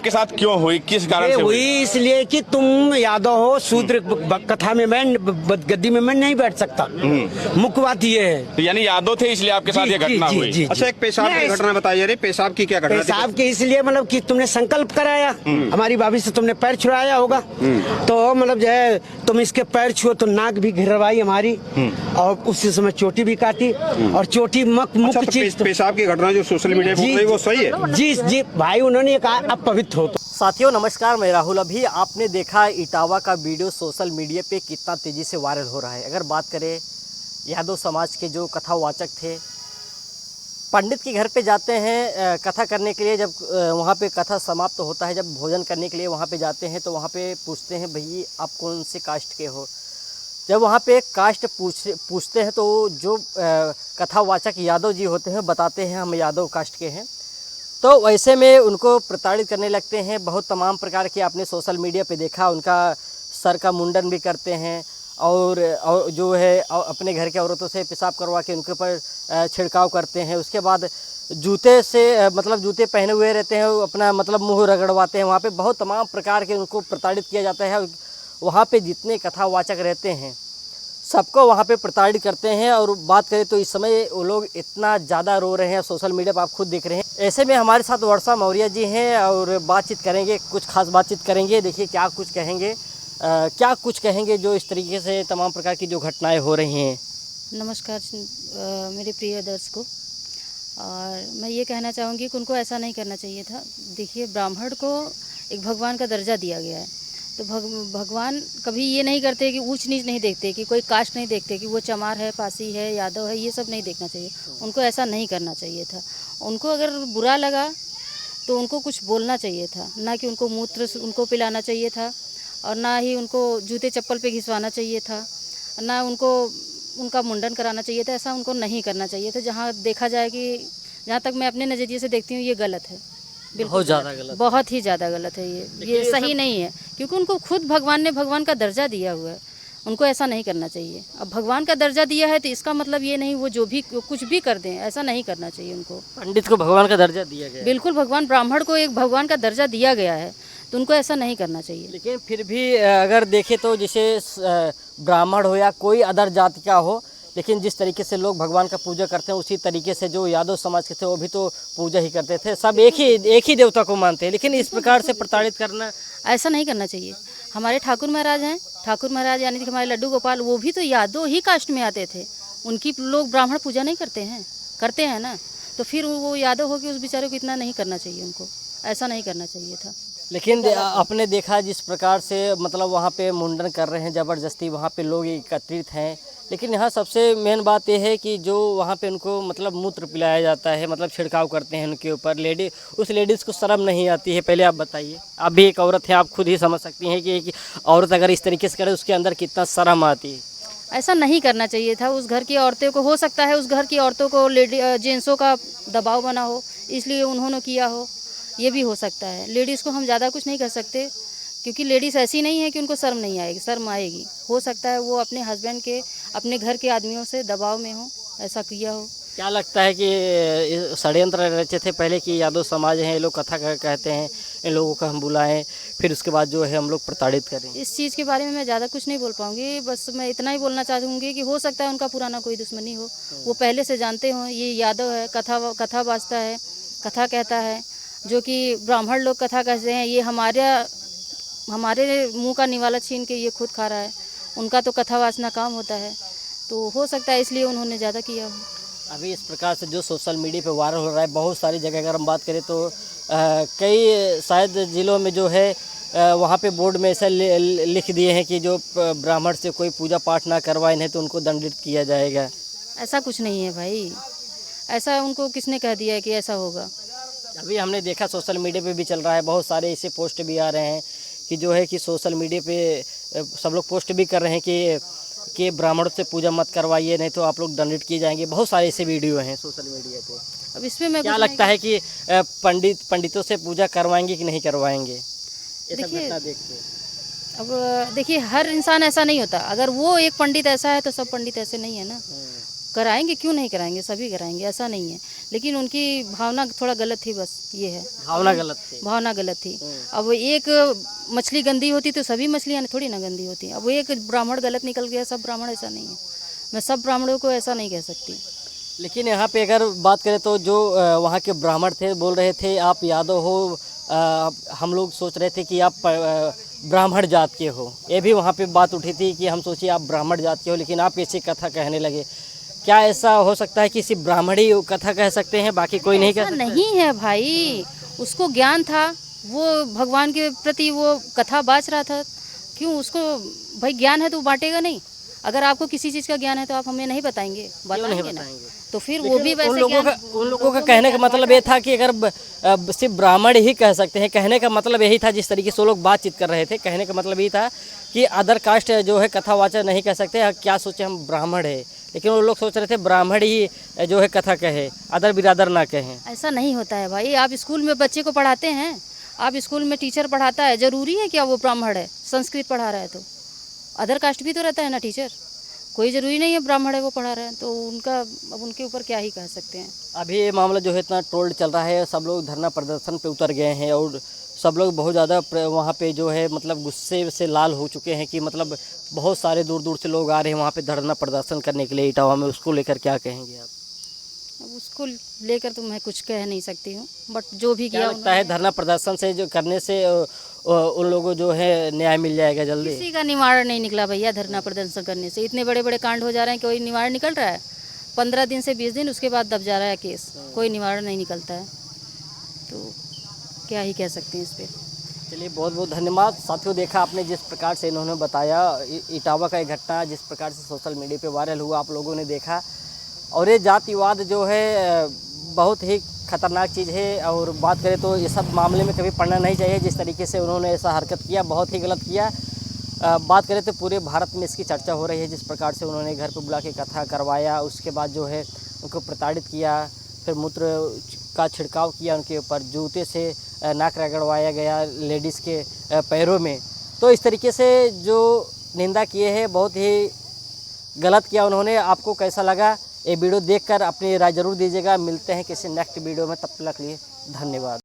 आपके साथ क्यों हुई, किस कारण ये से हुई? हुई इसलिए कि तुम यादव हो, शूद्र कथा में मैं गद्दी में मैं नहीं बैठ सकता। मुख्य बात ये है। तो यानी यादव थे इसलिए आपके साथ ये घटना हुई? अच्छा, एक पेशाब की घटना बताइए। अरे पेशाब की क्या घटना? पेशाब के इसलिए मतलब कि तुमने संकल्प कराया, हमारी भाभी से तुमने पैर छुड़ाया होगा, तो मतलब जो है तुम इसके पैर छुओ तो नाक भी घिरवाई हमारी, और उसी समय चोटी भी काटी, और चोटी मुख्य चीज। पेशाब की घटना जो सोशल मीडिया पर हुई वो सही है? जी जी भाई, उन्होंने कहा अब पवित्र हो। साथियों नमस्कार, मैं राहुल। अभी आपने देखा इटावा का वीडियो सोशल मीडिया पे कितना तेज़ी से वायरल हो रहा है। अगर बात करें यादव समाज के जो कथावाचक थे, पंडित के घर पे जाते हैं कथा करने के लिए। जब वहाँ पे कथा समाप्त होता है, जब भोजन करने के लिए वहाँ पे जाते हैं तो वहाँ पे पूछते हैं भई आप कौन से कास्ट के हो। जब वहाँ पे कास्ट पूछते हैं तो जो कथावाचक यादव जी होते हैं बताते हैं हम यादव कास्ट के हैं। तो वैसे में उनको प्रताड़ित करने लगते हैं। बहुत तमाम प्रकार के आपने सोशल मीडिया पे देखा, उनका सर का मुंडन भी करते हैं, और जो है अपने घर के औरतों से पेशाब करवा के उनके ऊपर छिड़काव करते हैं। उसके बाद जूते से मतलब जूते पहने हुए रहते हैं, अपना मतलब मुंह रगड़वाते हैं। वहाँ पे बहुत तमाम प्रकार के उनको प्रताड़ित किया जाता है। वहाँ पे जितने कथावाचक रहते हैं सबको वहाँ पे प्रताड़ित करते हैं। और बात करें तो इस समय वो लोग इतना ज़्यादा रो रहे हैं, सोशल मीडिया पर आप खुद देख रहे हैं। ऐसे में हमारे साथ वर्षा मौर्य जी हैं और बातचीत करेंगे, कुछ खास बातचीत करेंगे। देखिए क्या कुछ कहेंगे जो इस तरीके से तमाम प्रकार की जो घटनाएं हो रही हैं। नमस्कार मेरे प्रिय दर्शकों, और मैं ये कहना चाहूँगी कि उनको ऐसा नहीं करना चाहिए था। देखिए, ब्राह्मण को एक भगवान का दर्जा दिया गया है, तो भगवान कभी ये नहीं करते कि ऊंच नीच नहीं देखते, कि कोई कास्ट नहीं देखते कि वो चमार है, पासी है, यादव है, ये सब नहीं देखना चाहिए। उनको ऐसा नहीं करना चाहिए था। उनको अगर बुरा लगा तो उनको कुछ बोलना चाहिए था, ना कि उनको मूत्र उनको पिलाना चाहिए था, और ना ही उनको जूते चप्पल पे घिसवाना चाहिए था, ना उनको उनका मुंडन कराना चाहिए था। ऐसा उनको नहीं करना चाहिए था। जहाँ देखा जाए कि जहाँ तक मैं अपने नज़रिए से देखती हूँ ये गलत है, बहुत ज़्यादा गलत, बहुत ही ज़्यादा गलत है। ये सही नहीं है, क्योंकि उनको खुद भगवान ने भगवान का दर्जा दिया हुआ है। उनको ऐसा नहीं करना चाहिए। अब भगवान का दर्जा दिया है तो इसका मतलब ये नहीं वो जो भी कुछ भी कर दें, ऐसा नहीं करना चाहिए उनको। पंडित को भगवान का दर्जा दिया गया है। बिल्कुल, भगवान ब्राह्मण को एक भगवान का दर्जा दिया गया है, तो उनको ऐसा नहीं करना चाहिए। लेकिन फिर भी अगर देखें तो जैसे ब्राह्मण हो या कोई अदर जाति का हो, लेकिन जिस तरीके से लोग भगवान का पूजा करते हैं उसी तरीके से जो यादव समाज के थे वो भी तो पूजा ही करते थे। सब एक ही देवता को मानते हैं, लेकिन इस प्रकार से प्रताड़ित करना ऐसा नहीं करना चाहिए। हमारे ठाकुर महाराज हैं, ठाकुर महाराज यानी कि हमारे लड्डू गोपाल, वो भी तो यादव ही कास्ट में आते थे। उनकी लोग ब्राह्मण पूजा नहीं करते हैं ना, तो फिर वो यादव हो कि उस बेचारे को इतना नहीं करना चाहिए। उनको ऐसा नहीं करना चाहिए था। लेकिन आपने देखा जिस प्रकार से मतलब वहाँ पे मुंडन कर रहे हैं ज़बरदस्ती, वहाँ पे लोग एकत्रित हैं। लेकिन यहाँ सबसे मेन बात यह है कि जो वहाँ पे उनको मतलब मूत्र पिलाया जाता है, मतलब छिड़काव करते हैं उनके ऊपर। उस लेडीज़ को शर्म नहीं आती है? पहले आप बताइए, आप भी एक औरत हैं, आप खुद ही समझ सकती हैं कि एक औरत अगर इस तरीके से करे उसके अंदर कितना शर्म आती है। ऐसा नहीं करना चाहिए था। उस घर की औरतों को, हो सकता है उस घर की औरतों को जेंट्सों का दबाव बना हो, इसलिए उन्होंने किया हो, ये भी हो सकता है। लेडीज़ को हम ज़्यादा कुछ नहीं कर सकते, क्योंकि लेडीज़ ऐसी नहीं है कि उनको शर्म नहीं आएगी, शर्म आएगी। हो सकता है वो अपने हस्बैंड के, अपने घर के आदमियों से दबाव में हो, ऐसा किया हो। क्या लगता है कि षड्यंत्र रचे थे पहले कि यादव समाज हैं, ये लोग कथा कहते हैं, इन लोगों को हम बुलाएं, फिर उसके बाद जो है हम लोग प्रताड़ित करें? इस चीज़ के बारे में मैं ज़्यादा कुछ नहीं बोल पाऊँगी। बस मैं इतना ही बोलना चाहूँगी कि हो सकता है उनका पुराना कोई दुश्मनी हो, वो पहले से जानते हों ये यादव है, कथा बाजता है, कथा कहता है। जो कि ब्राह्मण लोग कथा कहते हैं, ये हमारे मुंह का निवाला छीन के ये खुद खा रहा है। उनका तो कथा वाचना काम होता है, तो हो सकता है इसलिए उन्होंने ज़्यादा किया हो। अभी इस प्रकार से जो सोशल मीडिया पे वायरल हो रहा है, बहुत सारी जगह अगर हम बात करें तो कई शायद ज़िलों में जो है वहाँ पे बोर्ड में ऐसा लिख दिए हैं कि जो ब्राह्मण से कोई पूजा पाठ ना करवाए नहीं तो उनको दंडित किया जाएगा। ऐसा कुछ नहीं है भाई, ऐसा उनको किसने कह दिया है कि ऐसा होगा? अभी हमने देखा सोशल मीडिया पे भी चल रहा है, बहुत सारे ऐसे पोस्ट भी आ रहे हैं कि जो है कि सोशल मीडिया पे सब लोग पोस्ट भी कर रहे हैं कि ब्राह्मणों से पूजा मत करवाइए नहीं तो आप लोग दंडित किए जाएंगे। बहुत सारे ऐसे वीडियो हैं सोशल मीडिया पे। अब इसमें मैं क्या लगता है कि पंडितों से पूजा करवाएंगे कि नहीं करवाएंगे? अब देखिए, हर इंसान ऐसा नहीं होता। अगर वो एक पंडित ऐसा है तो सब पंडित ऐसे नहीं है ना। कराएंगे, क्यों नहीं कराएंगे, सभी कराएंगे, ऐसा नहीं है। लेकिन उनकी भावना थोड़ा गलत थी, बस ये है। भावना गलत थी। भावना गलत थी। अब वो एक मछली गंदी होती तो सभी मछलियाँ थोड़ी ना गंदी होती। अब वो एक ब्राह्मण गलत निकल गया, सब ब्राह्मण ऐसा नहीं है। मैं सब ब्राह्मणों को ऐसा नहीं कह सकती। लेकिन यहाँ पे अगर बात करें तो जो वहाँ के ब्राह्मण थे बोल रहे थे आप यादव हो, हम लोग सोच रहे थे कि आप ब्राह्मण जात के हो। ये भी वहाँ पे बात उठी थी कि हम सोचिए आप ब्राह्मण जात के हो, लेकिन आप ऐसी कथा कहने लगे। क्या ऐसा हो सकता है कि सिर्फ ब्राह्मण ही कथा कह सकते हैं, बाकी कोई नहीं कह सकता? नहीं है भाई, उसको ज्ञान था, वो भगवान के प्रति वो कथा बाँच रहा था। क्यों उसको भाई ज्ञान है तो बांटेगा नहीं। अगर आपको किसी चीज़ का ज्ञान है तो आप हमें नहीं बताएंगे, बताएंगे ना। तो फिर वो भी वैसे उन लोगों का कहने का मतलब ये था कि अगर सिर्फ ब्राह्मण ही कह सकते हैं, कहने का मतलब यही था, जिस तरीके से वो लोग बातचीत कर रहे थे, कहने का मतलब यही था कि अदर कास्ट जो है कथावाचक नहीं कह सकते। क्या सोचे हम ब्राह्मण है, लेकिन वो लोग सोच रहे थे ब्राह्मण ही जो है कथा कहे, अदर बिरादर ना कहें। ऐसा नहीं होता है भाई। आप स्कूल में बच्चे को पढ़ाते हैं, आप स्कूल में टीचर पढ़ाता है, ज़रूरी है क्या वो ब्राह्मण है? संस्कृत पढ़ा रहा है तो अदर कास्ट भी तो रहता है ना टीचर, कोई ज़रूरी नहीं है ब्राह्मण है वो पढ़ा रहे हैं। तो उनका अब उनके ऊपर क्या ही कह सकते हैं। अभी ये मामला जो है इतना ट्रोल्ड चल रहा है, सब लोग धरना प्रदर्शन पे उतर गए हैं और सब लोग बहुत ज़्यादा वहाँ पे जो है मतलब गुस्से से लाल हो चुके हैं कि मतलब बहुत सारे दूर दूर से लोग आ रहे हैं वहाँ पे धरना प्रदर्शन करने के लिए इटावा में। उसको लेकर क्या कहेंगे आप? अब उसको लेकर तो मैं कुछ कह नहीं सकती हूँ, बट जो भी क्या किया लगता है धरना प्रदर्शन से जो करने से उन लोगों जो है न्याय मिल जाएगा जल्दी? किसी का निवारण नहीं निकला भैया। धरना प्रदर्शन करने से इतने बड़े बड़े कांड हो जा रहे हैं, कोई निवारण निकल रहा है? 15 दिन से 20 दिन उसके बाद दब जा रहा है केस, कोई निवारण नहीं निकलता है। तो क्या ही कह सकते हैं इस पर। चलिए बहुत बहुत धन्यवाद। साथियों देखा आपने जिस प्रकार से इन्होंने बताया इटावा का एक घटना जिस प्रकार से सोशल मीडिया पे वायरल हुआ, आप लोगों ने देखा। और ये जातिवाद जो है बहुत ही खतरनाक चीज़ है और बात करें तो ये सब मामले में कभी पढ़ना नहीं चाहिए। जिस तरीके से उन्होंने ऐसा हरकत किया बहुत ही गलत किया। बात करें तो पूरे भारत में इसकी चर्चा हो रही है, जिस प्रकार से उन्होंने घर पर बुला के कथा करवाया, उसके बाद जो है उनको प्रताड़ित किया, फिर मूत्र का छिड़काव किया उनके ऊपर, जूते से नाक रगड़वाया गया लेडीज़ के पैरों में। तो इस तरीके से जो निंदा किए हैं बहुत ही गलत किया उन्होंने। आपको कैसा लगा ये वीडियो देखकर अपनी राय ज़रूर दीजिएगा। मिलते हैं किसी नेक्स्ट वीडियो में, तब तक के लिए धन्यवाद।